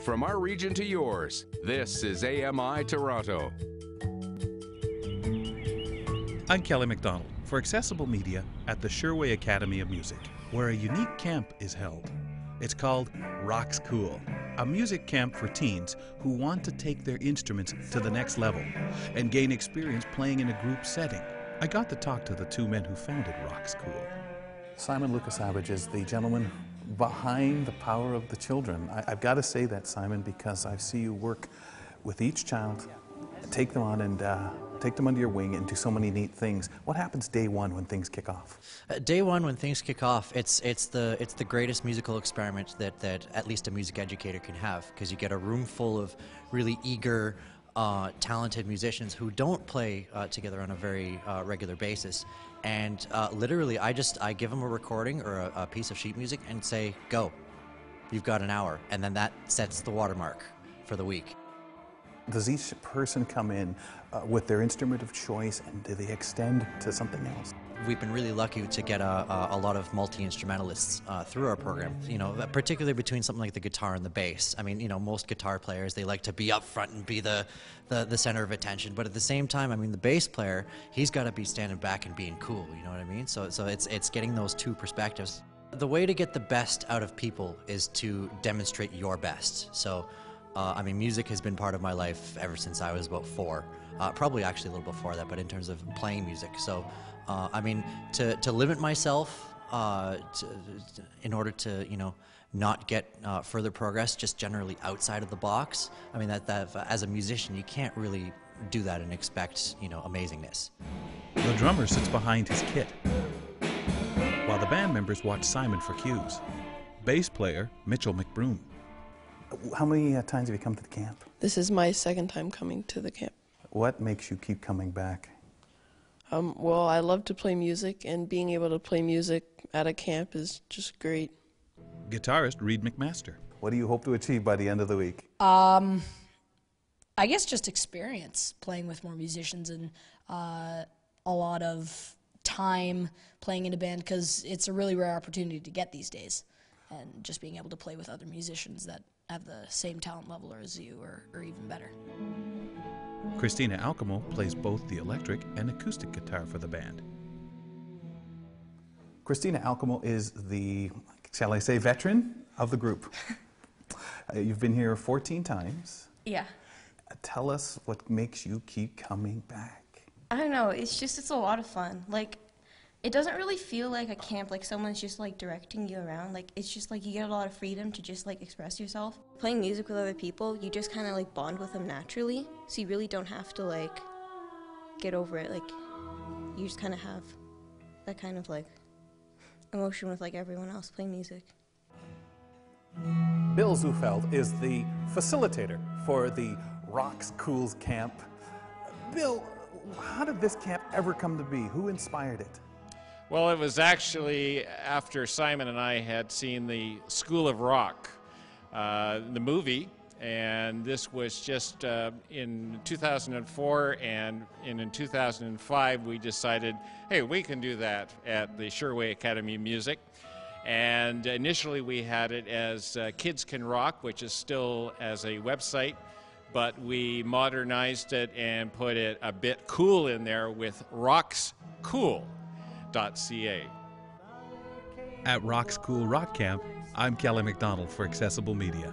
from our region to yours. This is AMI Toronto. I'm Kelly MacDonald for Accessible Media at the Sherway Academy of Music, where a unique camp is held. It's called Rock's Cool, a music camp for teens who want to take their instruments to the next level and gain experience playing in a group setting. I got to talk to the two men who founded Rock's Cool. Simon Lukasavage is the gentleman behind the Power of the Children. I've got to say that, Simon, because I see you work with each child, take them on and take them under your wing and do so many neat things. What happens day one when things kick off? Day one when things kick off, it's the greatest musical experiment that at least a music educator can have, because you get a room full of really eager, talented musicians who don't play together on a very regular basis. And literally, I give them a recording or a piece of sheet music and say, go. You've got an hour. And then that sets the watermark for the week. Does each person come in with their instrument of choice, and do they extend to something else? We've been really lucky to get a lot of multi-instrumentalists through our program, particularly between something like the guitar and the bass. I mean, most guitar players, they like to be up front and be the center of attention, but at the same time, I mean, the bass player, he's got to be standing back and being cool, you know what I mean? So it's getting those two perspectives. The way to get the best out of people is to demonstrate your best. So, I mean, music has been part of my life ever since I was about 4. Probably actually a little before that, but in terms of playing music. So, I mean, to limit myself in order to, not get further progress just generally outside of the box, I mean, that as a musician, you can't really do that and expect, amazingness. The drummer sits behind his kit, while the band members watch Simon for cues. Bass player Mitchell McBroom. How many times have you come to the camp? This is my second time coming to the camp. What makes you keep coming back? Well, I love to play music, and being able to play music at a camp is just great. Guitarist Reed McMaster. What do you hope to achieve by the end of the week? I guess just experience playing with more musicians and a lot of time playing in a band, because it's a really rare opportunity to get these days. And just being able to play with other musicians that have the same talent level as you, or even better. Christina Alcamo plays both the electric and acoustic guitar for the band. Christina Alcamo is the, shall I say, veteran of the group. You've been here 14 times. Yeah. Tell us what makes you keep coming back. I don't know, it's a lot of fun. Like, it doesn't really feel like a camp, like someone's just like directing you around. Like, it's just like you get a lot of freedom to just like express yourself. Playing music with other people, you just kind of like bond with them naturally. So you really don't have to like get over it. Like, you just kind of have that kind of like emotion with like everyone else playing music. Bill Zufeld is the facilitator for the Rock's Cool camp. Bill, how did this camp ever come to be? Who inspired it? Well, it was actually after Simon and I had seen the School of Rock, the movie, and this was just in 2004, and in 2005 we decided, hey, we can do that at the Sherway Academy of Music. And initially we had it as Kids Can Rock, which is still as a website, but we modernized it and put it a bit cool in there with rockscool.ca. At Rock's Cool Rock Camp, I'm Kelly MacDonald for Accessible Media.